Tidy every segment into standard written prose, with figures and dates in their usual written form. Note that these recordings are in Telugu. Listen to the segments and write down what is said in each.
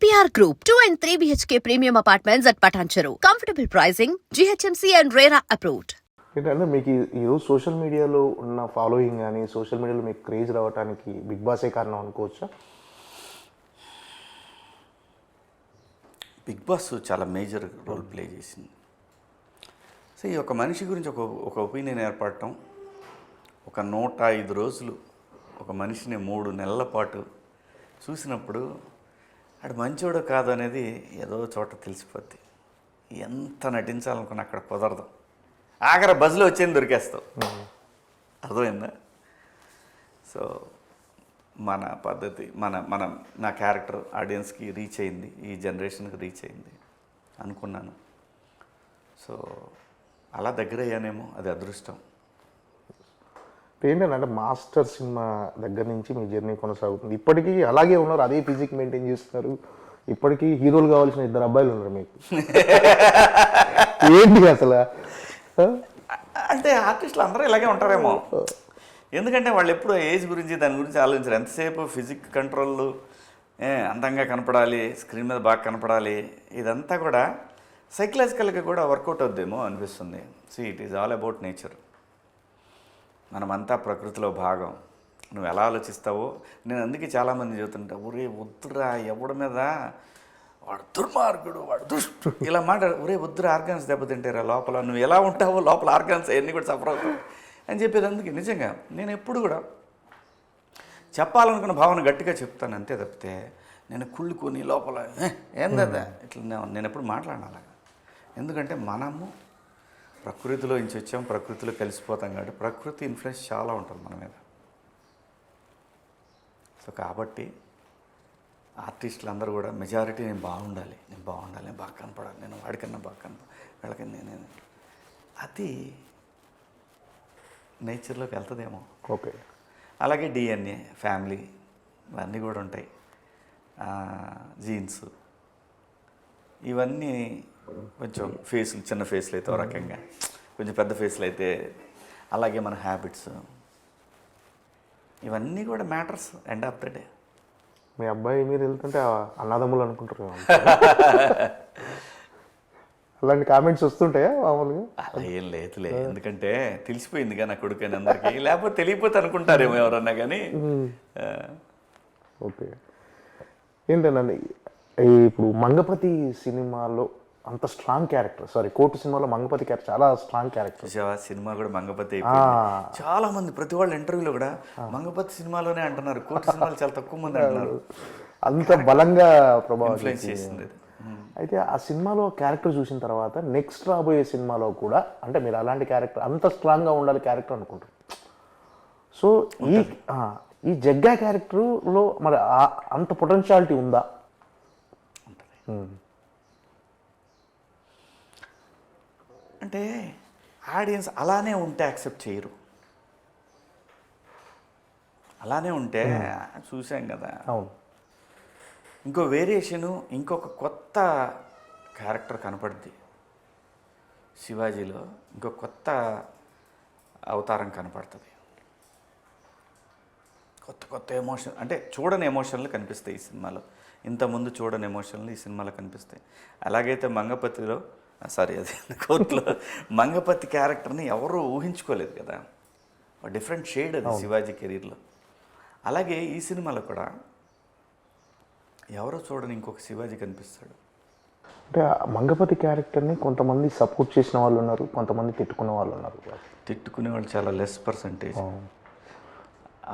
EPR Group, 2 and 3 BHK premium apartments at Patancheru. Comfortable pricing, GHMC and RERA approved. ఏంటంటే మీకు ఈరోజు సోషల్ మీడియాలో ఉన్న ఫాలోయింగ్ కానీ సోషల్ మీడియాలో మీకు క్రేజ్ రావడానికి బిగ్ బాసే కారణం అనుకోవచ్చా? బిగ్ బాస్ చాలా మేజర్ రోల్ ప్లే చేసింది. సో ఈ ఒక మనిషి గురించి ఒక ఒపీనియన్ ఏర్పడటం, ఒక 105 రోజులు ఒక మనిషిని 3 నెలల పాటు చూసినప్పుడు అది మంచోడో కాదు అనేది ఏదో చోట తెలిసిపోద్ది. ఎంత నటించాలనుకున్నా అక్కడ కుదరదు. ఆఖరి బజ్లో వచ్చేది దొరికేస్తావు. అర్థమైందా? సో మన పద్ధతి నా క్యారెక్టర్ ఆడియన్స్కి రీచ్ అయింది, ఈ జనరేషన్కి రీచ్ అయింది అనుకున్నాను. సో అలా దగ్గర అయ్యానేమో, అది అదృష్టం. ఏంటంటే మాస్టర్ సినిమా దగ్గర నుంచి మీ జర్నీ కొనసాగుతుంది. ఇప్పటికీ అలాగే ఉన్నారు, అదే ఫిజిక్ మెయింటైన్ చేస్తున్నారు. ఇప్పటికీ హీరోలు కావాల్సిన 2 అబ్బాయిలు ఉన్నారు మీకు. ఏంటి అసలు? అంటే ఆర్టిస్టులు అందరూ ఇలాగే ఉంటారేమో. ఎందుకంటే వాళ్ళు ఎప్పుడు ఏజ్ గురించి దాని గురించి ఆలోచించారు. ఎంతసేపు ఫిజిక్ కంట్రోల్, అందంగా కనపడాలి, స్క్రీన్ మీద బాగా కనపడాలి, ఇదంతా కూడా సైకలాజికల్గా కూడా వర్కౌట్ అవుద్దేమో అనిపిస్తుంది. It is all about nature. మనమంతా ప్రకృతిలో భాగం. నువ్వు ఎలా ఆలోచిస్తావో, నేను అందుకే చాలామంది చెబుతుంటా, ఒరే వద్దురా ఎవడి మీద వాడు దుర్మార్గుడు, వాడు దుష్టు ఇలా ఒరే వద్దురా, ఆర్గాన్స్ దెబ్బతింటారా లోపల, నువ్వు ఎలా ఉంటావో లోపల ఆర్గాన్స్ అవన్నీ కూడా సఫర్ అవుతావు అని చెప్పేది. అందుకే నిజంగా నేను ఎప్పుడు కూడా చెప్పాలనుకున్న భావన గట్టిగా చెప్తాను, అంతే తప్పితే నేను కుళ్ళుకొని లోపల ఏందా ఇట్లా నేను ఎప్పుడు మాట్లాడాను అలాగా. ఎందుకంటే మనము ప్రకృతిలో నుంచి వచ్చాం, ప్రకృతిలో కలిసిపోతాం కాబట్టి ప్రకృతి ఇన్ఫ్లుయెన్స్ చాలా ఉంటుంది మన మీద. సో కాబట్టి ఆర్టిస్టులు అందరూ కూడా మెజారిటీ నేను బాగుండాలి, నేను బాగా కనపడాలి, నేను వాడికన్నా బాగా కనపడాలి, వీళ్ళకన్నా నేను, అది నేచర్లోకి వెళ్తుందేమో. ఓకే. అలాగే డిఎన్ఏ, ఫ్యామిలీ ఇవన్నీ కూడా ఉంటాయి, జీన్స్, ఇవన్నీ కొంచెం ఫేస్లు, చిన్న ఫేస్లు అయితే ఒక రకంగా, కొంచెం పెద్ద ఫేస్లు అయితే అలాగే మన హ్యాబిట్స్, ఇవన్నీ కూడా matters end of the day. మీ అబ్బాయి మీరు వెళ్తుంటే అన్నదమ్ములు అనుకుంటారు. అలాంటి కామెంట్స్ వస్తుంటాయా మామూలుగా? అలా ఏం లేదులే, ఎందుకంటే తెలిసిపోయిందిగా నా కొడుకు అని అందరికీ. లేకపోతే తెలియపోతే అనుకుంటారేమో ఎవరన్నా కానీ. ఓకే. ఏంటండి ఇప్పుడు మంగపతి సినిమాలో అంత స్ట్రాంగ్ క్యారెక్టర్, కోర్టు సినిమాలో మంగపతి క్యారెక్టర్ చాలా స్ట్రాంగ్ క్యారెక్టర్. సినిమా కూడా మంగపతి చాలా మంది, ప్రతి వాళ్ళ ఇంటర్వ్యూలో కూడా మంగపతి సినిమాలోనే అంటున్నారు, కోర్టు సినిమాలు చాలా తక్కువ మంది అంటున్నారు. అంత బలంగా ప్రభావం ఇన్ఫ్లుయెన్స్ చేసింది. అయితే ఆ సినిమాలో క్యారెక్టర్ చూసిన తర్వాత నెక్స్ట్ రాబోయే సినిమాలో కూడా అంటే మీరు అలాంటి క్యారెక్టర్ అంత స్ట్రాంగ్గా ఉండాలి క్యారెక్టర్ అనుకుంటారు. సో ఈ జగ్గా క్యారెక్టర్లో మరి అంత పొటెన్షియాలిటీ ఉందా? అంటే ఆడియన్స్ అలానే ఉంటే యాక్సెప్ట్ చేయరు. అలానే ఉంటే చూసాం కదా. అవును. ఇంకో వేరియేషను, ఇంకొక కొత్త క్యారెక్టర్ కనపడుద్ది శివాజీలో, ఇంకో కొత్త అవతారం కనపడుతుంది. కొత్త ఎమోషన్, అంటే చూడని ఎమోషన్లు కనిపిస్తాయి ఈ సినిమాలో. ఇంతకుముందు చూడని ఎమోషన్లు ఈ సినిమాలో కనిపిస్తాయి. అలాగైతే కోర్టులో మంగపతి క్యారెక్టర్ని ఎవరూ ఊహించుకోలేదు కదా, డిఫరెంట్ షేడ్ అది శివాజీ కెరీర్లో. అలాగే ఈ సినిమాలో కూడా ఎవరో చూడని ఇంకొక శివాజీ కనిపిస్తాడు. అంటే మంగపతి క్యారెక్టర్ని కొంతమంది సపోర్ట్ చేసిన వాళ్ళు ఉన్నారు, కొంతమంది తిట్టుకునే వాళ్ళు ఉన్నారు. తిట్టుకునే వాళ్ళు చాలా లెస్ పర్సంటేజ్.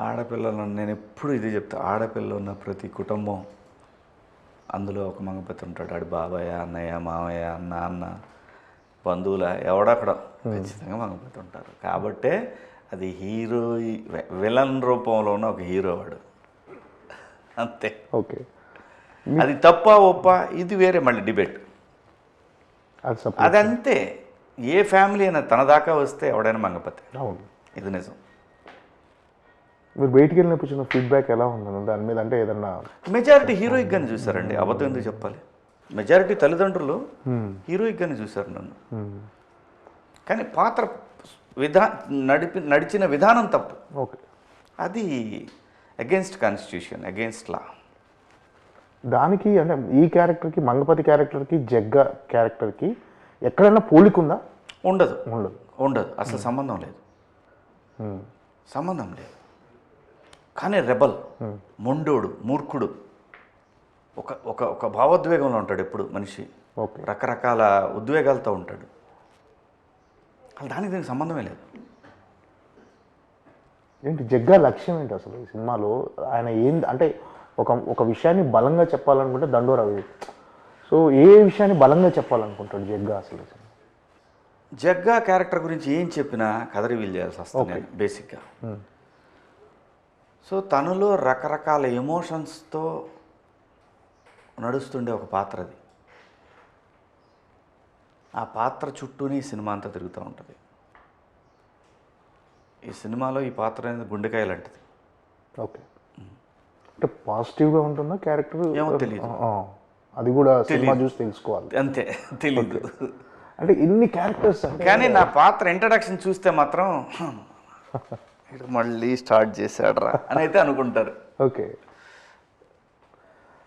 ఆడపిల్లలు, నేను ఎప్పుడు ఇది చెప్తా, ఆడపిల్లలు ఉన్న ప్రతి కుటుంబం అందులో ఒక మంగపతి ఉంటాడు. ఆడు బాబాయ్, అన్నయ్య, మామయ్య, నాన్న, బంధువుల ఎవడక్కడ ఖచ్చితంగా మంగపతి ఉంటారు. కాబట్టే అది హీరో, విలన్ రూపంలో ఉన్న ఒక హీరో వాడు, అంతే. ఓకే. అది తప్ప ఒప్ప ఇది వేరే మళ్ళీ డిబేట్. అదంతే. ఏ ఫ్యామిలీ అయినా తన దాకా వస్తే ఎవడైనా మంగపతి. అవును, ఇది నిజం. మీరు బయటికి వెళ్ళినప్పుడు చిన్న ఫీడ్బ్యాక్ ఎలా ఉందండి దాని మీద? అంటే ఏదన్నా మెజారిటీ హీరోయిక్గానే చూసారండి, అబద్ధం ఎందుకు చెప్పాలి. మెజారిటీ తల్లిదండ్రులు హీరోయిక్గానే చూశారు నన్ను. కానీ పాత్ర నడిచిన విధానం తప్పు. ఓకే. అది అగెన్స్ట్ కాన్స్టిట్యూషన్, అగెన్స్ట్ లా. దానికి అంటే ఈ క్యారెక్టర్కి మంగపతి క్యారెక్టర్కి జగ్గ క్యారెక్టర్కి ఎక్కడైనా పోలిక ఉందా? ఉండదు ఉండదు. ఉండదు అసలు సంబంధం లేదు, సంబంధం లేదు. కానీ రెబల్, మొండోడు, మూర్ఖుడు, ఒక ఒక ఒక భావోద్వేగంలో ఉంటాడు ఎప్పుడు మనిషి. ఓకే. రకరకాల ఉద్వేగాలతో ఉంటాడు. అసలు దానికి దీనికి సంబంధమే లేదు. ఏంటి జగ్గా లక్ష్యం ఏంటి అసలు ఈ సినిమాలో? ఆయన ఏంది అంటే ఒక విషయాన్ని బలంగా చెప్పాలనుకుంటే దండోరా. సో ఏ విషయాన్ని బలంగా చెప్పాలనుకుంటాడు జగ్గా అసలు? జగ్గా క్యారెక్టర్ గురించి ఏం చెప్పినా కథ రివీల్ చేయాల్సి వస్తుంది బేసిక్గా. సో తనలో రకరకాల ఎమోషన్స్తో నడుస్తుండే ఒక పాత్ర అది. ఆ పాత్ర చుట్టూనే ఈ సినిమా అంతా తిరుగుతూ ఉంటుంది. ఈ సినిమాలో ఈ పాత్ర అనేది గుండెకాయ లాంటిది. ఓకే. అంటే పాజిటివ్గా ఉంటుందా క్యారెక్టర్? ఏమో తెలియదు, అది కూడా సినిమా చూసి తెలుసుకోవాలి. అంతే, తెలియదు. అంటే ఇన్ని క్యారెక్టర్స్ కానీ నా పాత్ర ఇంట్రడక్షన్ చూస్తే మాత్రం మళ్ళీ స్టార్ట్ చేశాడ్రా అని అయితే అనుకుంటారు. ఓకే.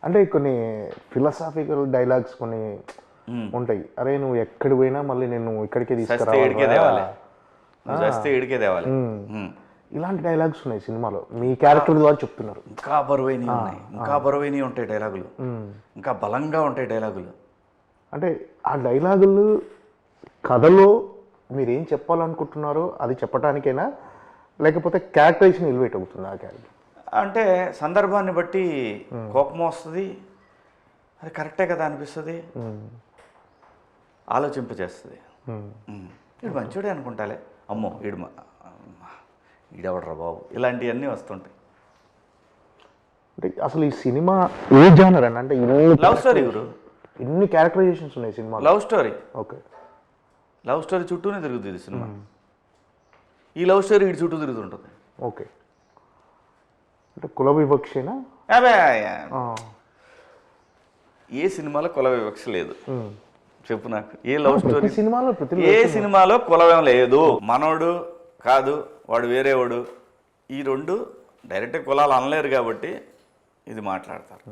అంటే కొన్ని ఫిలాసాఫికల్ డైలాగ్స్ కొన్ని ఉంటాయి. అరే నువ్వు ఎక్కడికి పోయినా మళ్ళీ నేను ఇక్కడికే తీసుకురావాలి, ఇలాంటి డైలాగ్స్ ఉన్నాయి సినిమాలో. మీ క్యారెక్టర్ ద్వారా చెప్తున్నారు. ఇంకా బరువైనవి ఉన్నాయి, ఇంకా బరువైనవి ఉంటాయి డైలాగులు, ఇంకా బలంగా ఉంటాయి డైలాగులు. అంటే ఆ డైలాగులు కథలో మీరు ఏం చెప్పాలనుకుంటున్నారో అది చెప్పడానికైనా, లేకపోతే క్యారెక్టరైజేషన్ ఎలివేట్ అవుతుంది ఆ క్యారెక్టర్? అంటే సందర్భాన్ని బట్టి కోపం వస్తుంది, అది కరెక్టే కదా అనిపిస్తుంది, ఆలోచింపజేస్తుంది. వీడు మంచోడే అనుకుంటాలే, అమ్మో ఈడెవడరా బాబు, ఇలాంటివన్నీ వస్తుంటాయి. అంటే అసలు ఈ సినిమా ఏ జానర్ అండి? అంటే లవ్ స్టోరీ గురు, ఇన్ని క్యారెక్టరైజేషన్స్ ఉన్నాయి cinema. Love story. Okay. Love story చుట్టూనే తిరుగుతుంది సినిమా. ఈ లవ్ స్టోరీ వీడి చుట్టూ తిరుగుతుంటుంది. ఓకే. అంటే కుల వివక్షేనా? అదే ఏ సినిమాలో కుల వివక్ష లేదు చెప్పు నాకు. ఏ లవ్ స్టోరీ సినిమాలో ఏ సినిమాలో కులవేం లేదు. మనోడు కాదు, వాడు వేరేవాడు, ఈ రెండు డైరెక్ట్ కులాలు అనలేరు కాబట్టి ఇది మాట్లాడతారు.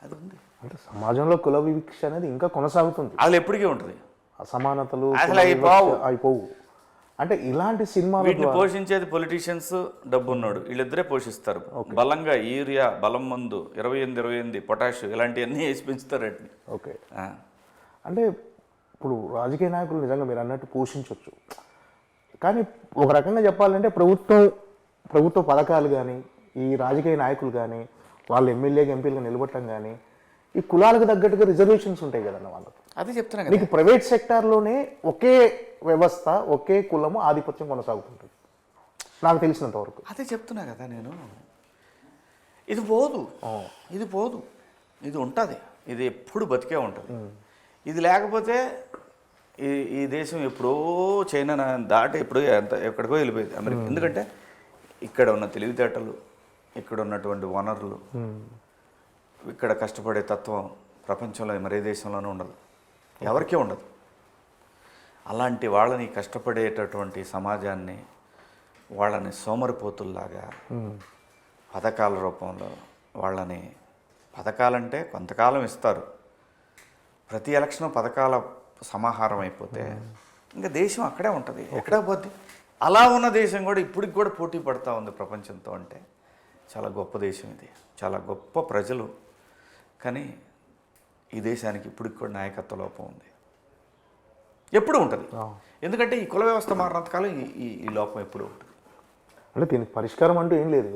అది ఉంది. అంటే సమాజంలో కుల వివక్ష అనేది ఇంకా కొనసాగుతుంది. అది ఎప్పటికీ ఉంటుంది. అసమానతలు అసలు అయిపోవు. అంటే ఇలాంటి సినిమాలు వీటిని పోషించేది పొలిటీషియన్స్, డబ్బు ఉన్నాడు, వీళ్ళిద్దరే పోషిస్తారు. బలంగా యూరియా, బలం మందు, 28 పొటాష్ ఇలాంటివన్నీ వేసి పెంచుతారు వాటిని. ఓకే. అంటే ఇప్పుడు రాజకీయ నాయకులు నిజంగా మీరు అన్నట్టు పోషించవచ్చు, కానీ ఒక రకంగా చెప్పాలంటే ప్రభుత్వ పథకాలు కానీ ఈ రాజకీయ నాయకులు కానీ వాళ్ళు ఎమ్మెల్యేగా ఎంపీలుగా నిలబడటం కానీ ఈ కులాలకు తగ్గట్టుగా రిజర్వేషన్స్ ఉంటాయి కదన్న వాళ్ళకు. అదే చెప్తున్నా నీకు ప్రైవేట్ సెక్టార్లోనే ఒకే వ్యవస్థ, ఒకే కులము ఆధిపత్యం కొనసాగుతుంటుంది నాకు తెలిసినంత వరకు. అదే చెప్తున్నా కదా నేను. ఇది పోదు, ఇది పోదు, ఇది ఉంటుంది, ఇది ఎప్పుడు బతికే ఉంటుంది. ఇది లేకపోతే ఈ దేశం ఎప్పుడో చైనా దాటి ఎప్పుడో ఎక్కడికో వెళ్ళిపోయింది అమెరికా. ఎందుకంటే ఇక్కడ ఉన్న తెలివితేటలు, ఇక్కడ ఉన్నటువంటి వనరులు, ఇక్కడ కష్టపడే తత్వం ప్రపంచంలో మరే దేశంలోనూ ఉండదు, ఎవరికీ ఉండదు. అలాంటి వాళ్ళని, కష్టపడేటటువంటి సమాజాన్ని వాళ్ళని సోమరిపోతుల్లాగా పథకాల రూపంలో వాళ్ళని, పథకాలంటే కొంతకాలం ఇస్తారు, ప్రతి ఎలక్షన్ పథకాల సమాహారం అయిపోతే ఇంకా దేశం అక్కడే ఉంటుంది, ఎక్కడే పోద్ది. అలా ఉన్న దేశం కూడా ఇప్పటికి కూడా పోటీ పడుతూ ఉంది ప్రపంచంతో. అంటే చాలా గొప్ప దేశం ఇది, చాలా గొప్ప ప్రజలు. కానీ ఈ దేశానికి ఇప్పటికి కూడా నాయకత్వ లోపం ఉంది, ఎప్పుడు ఉంటుంది. ఎందుకంటే ఈ కుల వ్యవస్థ మారినంతకాలం ఈ లోపం ఎప్పుడు ఉంటుంది. అంటే దీనికి పరిష్కారం అంటూ ఏం లేదు.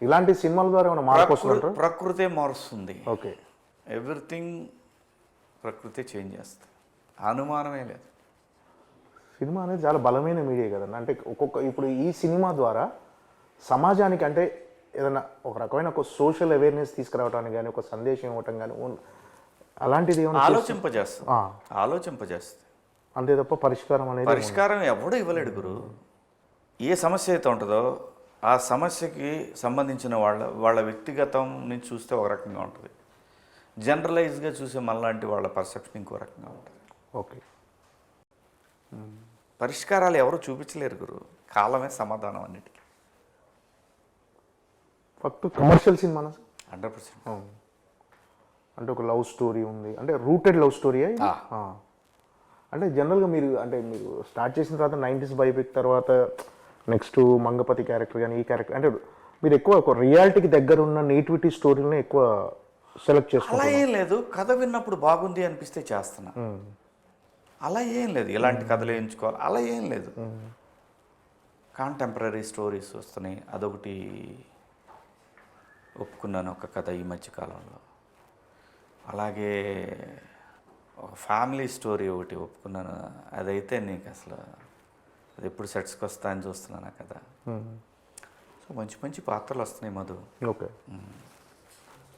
ఇలాంటి సినిమాల ద్వారా ఏమైనా మార్పు వస్తుందంటారా? ప్రకృతే మారుస్తుంది. ఓకే. ఎవ్రీథింగ్ ప్రకృతి చేంజ్ చేస్తుంది, అనుమానమే లేదు. సినిమా అనేది చాలా బలమైన మీడియా కదండి. అంటే ఇప్పుడు ఈ సినిమా ద్వారా సమాజానికి అంటే ఏదైనా ఒక రకమైన ఒక సోషల్ అవేర్నెస్ తీసుకురావడానికి కానీ, ఒక సందేశం ఇవ్వటం కానీ అలాంటిది ఏమైనా ఆలోచింపజేస్తుంది అంతే తప్ప పరిష్కారం ఎవడూ ఇవ్వలేడు గురు. ఏ సమస్య అయితే ఉంటుందో ఆ సమస్యకి సంబంధించిన వాళ్ళ వ్యక్తిగతం నుంచి చూస్తే ఒక రకంగా ఉంటుంది, జనరలైజ్గా చూసే మనలాంటి వాళ్ళ పర్సెప్షన్ ఇంకో రకంగా ఉంటుంది. ఓకే. పరిష్కారాలు ఎవరు చూపించలేరు గురు, కాలమే సమాధానం అన్నిటికీ. First commercial cinema 100%. అంటే ఒక లవ్ స్టోరీ ఉంది, అంటే రూటెడ్ లవ్ స్టోరీ. అంటే జనరల్గా మీరు స్టార్ట్ చేసిన తర్వాత 90s బయోపిక్ తర్వాత నెక్స్ట్ మంగపతి క్యారెక్టర్ కానీ ఈ క్యారెక్టర్ అంటే మీరు ఎక్కువ ఒక రియాలిటీకి దగ్గర ఉన్న నేటివిటీ స్టోరీని ఎక్కువ సెలెక్ట్ అలా చేసుకుంటారు. ఏం లేదు, కథ విన్నప్పుడు బాగుంది అనిపిస్తే చేస్తున్నా. అలా ఏం లేదు, ఎలాంటి కథలు ఎంచుకోవాలి అలా ఏం లేదు. కాంటెంపరీ స్టోరీస్ వస్తున్నాయి, అదొకటి ఒప్పుకున్నాను ఒక కథ ఈ మధ్యకాలంలో. అలాగే ఒక ఫ్యామిలీ స్టోరీ ఒకటి ఒప్పుకున్నాను, అదైతే నీకు అసలు అది ఎప్పుడు సెట్స్కి వస్తా అని చూస్తున్నాను కదా. సో మంచి మంచి పాత్రలు వస్తున్నాయి మధు. ఓకే.